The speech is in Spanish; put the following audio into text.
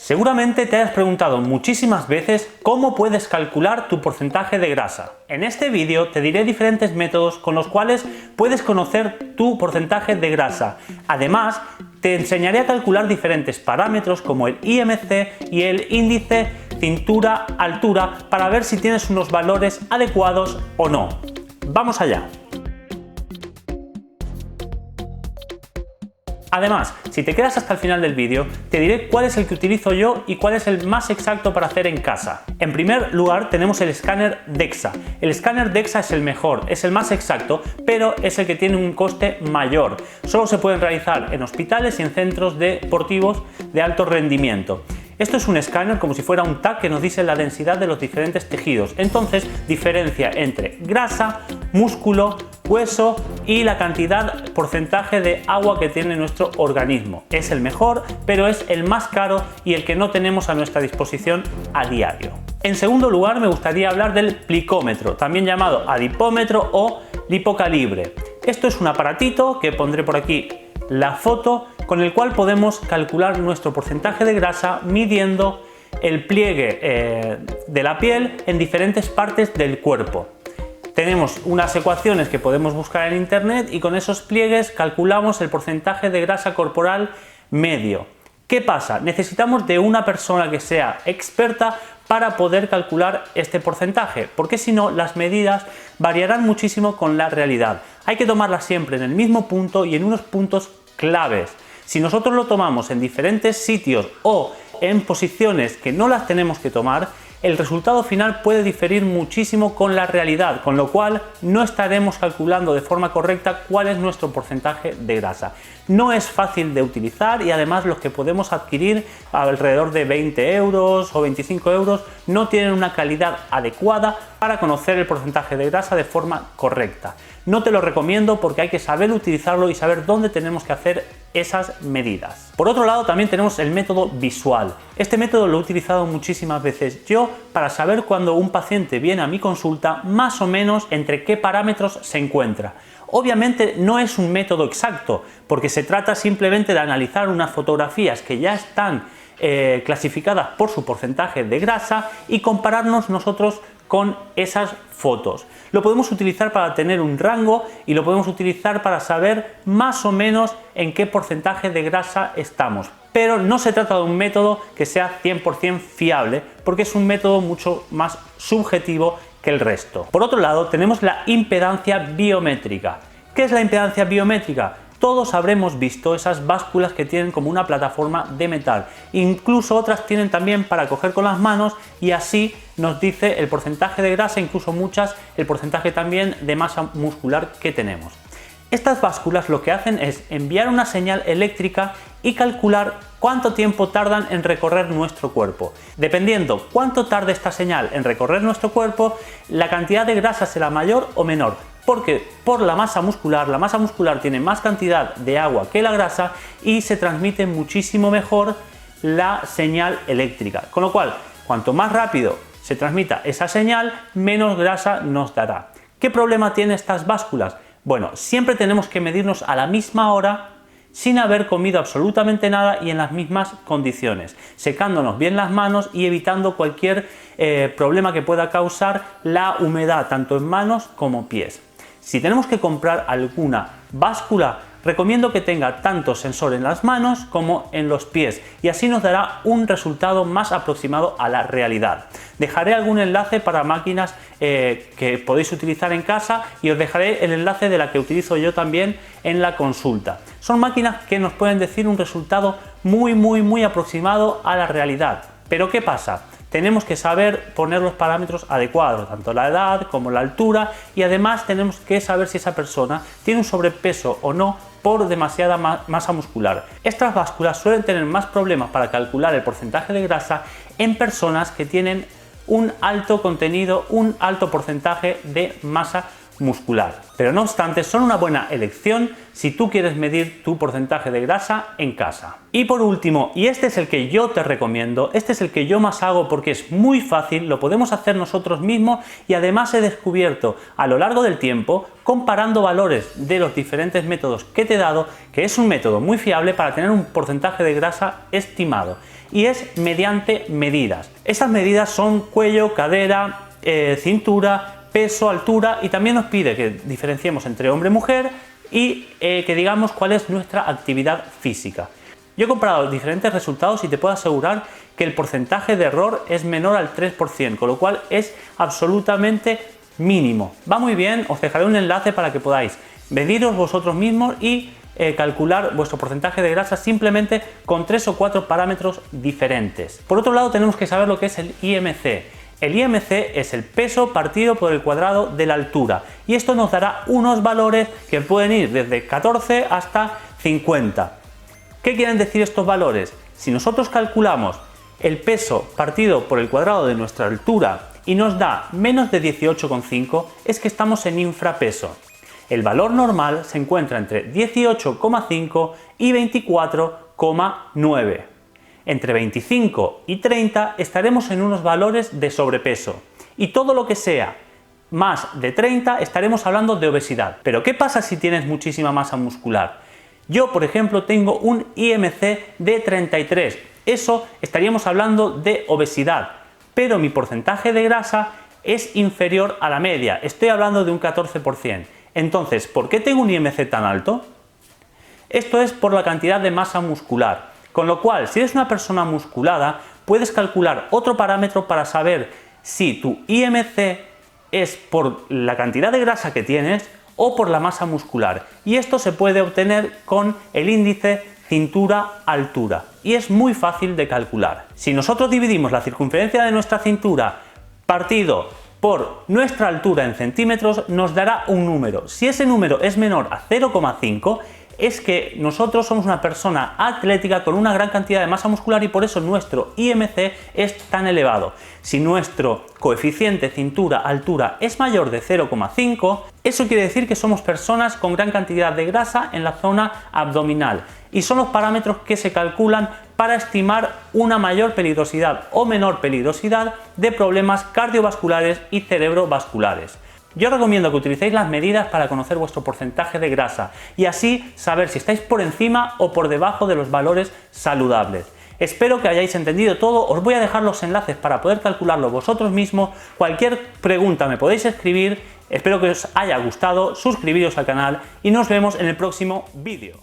Seguramente te has preguntado muchísimas veces cómo puedes calcular tu porcentaje de grasa. En este vídeo te diré diferentes métodos con los cuales puedes conocer tu porcentaje de grasa. Además, te enseñaré a calcular diferentes parámetros como el IMC y el índice cintura-altura para ver si tienes unos valores adecuados o no. ¡Vamos allá! Además, si te quedas hasta el final del vídeo, te diré cuál es el que utilizo yo y cuál es el más exacto para hacer en casa. En primer lugar tenemos el escáner DEXA. El escáner DEXA es el mejor, es el más exacto, pero es el que tiene un coste mayor. Solo se pueden realizar en hospitales y en centros deportivos de alto rendimiento. Esto es un escáner como si fuera un tag que nos dice la densidad de los diferentes tejidos. Entonces diferencia entre grasa, músculo, hueso y la cantidad, porcentaje de agua que tiene nuestro organismo. Es el mejor, pero es el más caro y el que no tenemos a nuestra disposición a diario. En segundo lugar, me gustaría hablar del plicómetro, también llamado adipómetro o lipocalibre. Esto es un aparatito que pondré por aquí la foto, con el cual podemos calcular nuestro porcentaje de grasa midiendo el pliegue de la piel en diferentes partes del cuerpo. Tenemos unas ecuaciones que podemos buscar en internet y con esos pliegues calculamos el porcentaje de grasa corporal medio. ¿Qué pasa? Necesitamos de una persona que sea experta para poder calcular este porcentaje, porque si no las medidas variarán muchísimo con la realidad. Hay que tomarlas siempre en el mismo punto y en unos puntos claves. Si nosotros lo tomamos en diferentes sitios o en posiciones que no las tenemos que tomar, el resultado final puede diferir muchísimo con la realidad, con lo cual no estaremos calculando de forma correcta cuál es nuestro porcentaje de grasa. No es fácil de utilizar y además los que podemos adquirir alrededor de 20 euros o 25 euros no tienen una calidad adecuada para conocer el porcentaje de grasa de forma correcta. No te lo recomiendo porque hay que saber utilizarlo y saber dónde tenemos que hacer esas medidas. Por otro lado, también tenemos el método visual. Este método lo he utilizado muchísimas veces yo para saber cuando un paciente viene a mi consulta más o menos entre qué parámetros se encuentra. Obviamente no es un método exacto porque se trata simplemente de analizar unas fotografías que ya están clasificadas por su porcentaje de grasa y compararnos nosotros con esas fotos. Lo podemos utilizar para tener un rango y lo podemos utilizar para saber más o menos en qué porcentaje de grasa estamos. Pero no se trata de un método que sea 100% fiable porque es un método mucho más subjetivo que el resto. Por otro lado, tenemos la impedancia biométrica. ¿Qué es la impedancia biométrica? Todos habremos visto esas básculas que tienen como una plataforma de metal. Incluso otras tienen también para coger con las manos y así nos dice el porcentaje de grasa, incluso muchas el porcentaje también de masa muscular que tenemos. Estas básculas lo que hacen es enviar una señal eléctrica y calcular cuánto tiempo tardan en recorrer nuestro cuerpo. Dependiendo cuánto tarde esta señal en recorrer nuestro cuerpo, la cantidad de grasa será mayor o menor. Porque por la masa muscular tiene más cantidad de agua que la grasa y se transmite muchísimo mejor la señal eléctrica. Con lo cual, cuanto más rápido se transmita esa señal, menos grasa nos dará. ¿Qué problema tienen estas básculas? Bueno, siempre tenemos que medirnos a la misma hora sin haber comido absolutamente nada y en las mismas condiciones, secándonos bien las manos y evitando cualquier problema que pueda causar la humedad tanto en manos como pies. Si tenemos que comprar alguna báscula, recomiendo que tenga tanto sensor en las manos como en los pies y así nos dará un resultado más aproximado a la realidad. Dejaré algún enlace para máquinas que podéis utilizar en casa y os dejaré el enlace de la que utilizo yo también en la consulta. Son máquinas que nos pueden decir un resultado muy aproximado a la realidad. Pero ¿qué pasa? Tenemos que saber poner los parámetros adecuados, tanto la edad como la altura, y además tenemos que saber si esa persona tiene un sobrepeso o no por demasiada masa muscular. Estas básculas suelen tener más problemas para calcular el porcentaje de grasa en personas que tienen un alto contenido, un alto porcentaje de masa muscular. Pero no obstante, son una buena elección si tú quieres medir tu porcentaje de grasa en casa. Y por último, y este es el que yo te recomiendo, este es el que yo más hago porque es muy fácil, lo podemos hacer nosotros mismos y además he descubierto a lo largo del tiempo, comparando valores de los diferentes métodos que te he dado, que es un método muy fiable para tener un porcentaje de grasa estimado. y es mediante medidas. Estas medidas son cuello, cadera, cintura, peso, altura, y también nos pide que diferenciemos entre hombre y mujer y que digamos cuál es nuestra actividad física. Yo he comparado diferentes resultados y te puedo asegurar que el porcentaje de error es menor al 3%, con lo cual es absolutamente mínimo. Va muy bien, os dejaré un enlace para que podáis mediros vosotros mismos y calcular vuestro porcentaje de grasa simplemente con 3 o 4 parámetros diferentes. Por otro lado, tenemos que saber lo que es el IMC. El IMC es el peso partido por el cuadrado de la altura, y esto nos dará unos valores que pueden ir desde 14 hasta 50. ¿Qué quieren decir estos valores? Si nosotros calculamos el peso partido por el cuadrado de nuestra altura y nos da menos de 18,5, es que estamos en infrapeso. El valor normal se encuentra entre 18,5 y 24,9. Entre 25 y 30 estaremos en unos valores de sobrepeso, y todo lo que sea más de 30 estaremos hablando de obesidad. Pero ¿qué pasa si tienes muchísima masa muscular? Yo, por ejemplo, tengo un IMC de 33, eso estaríamos hablando de obesidad, pero mi porcentaje de grasa es inferior a la media, estoy hablando de un 14%. Entonces, ¿por qué tengo un IMC tan alto? Esto es por la cantidad de masa muscular, con lo cual, si eres una persona musculada, puedes calcular otro parámetro para saber si tu IMC es por la cantidad de grasa que tienes o por la masa muscular, y esto se puede obtener con el índice cintura-altura, y es muy fácil de calcular. Si nosotros dividimos la circunferencia de nuestra cintura partido por nuestra altura en centímetros, nos dará un número. Si ese número es menor a 0,5, es que nosotros somos una persona atlética con una gran cantidad de masa muscular, y por eso nuestro IMC es tan elevado. Si nuestro coeficiente cintura-altura es mayor de 0,5, eso quiere decir que somos personas con gran cantidad de grasa en la zona abdominal, y son los parámetros que se calculan para estimar una mayor peligrosidad o menor peligrosidad de problemas cardiovasculares y cerebrovasculares. Yo recomiendo que utilicéis las medidas para conocer vuestro porcentaje de grasa y así saber si estáis por encima o por debajo de los valores saludables. Espero que hayáis entendido todo, os voy a dejar los enlaces para poder calcularlo vosotros mismos. Cualquier pregunta me podéis escribir, espero que os haya gustado, suscribiros al canal y nos vemos en el próximo vídeo.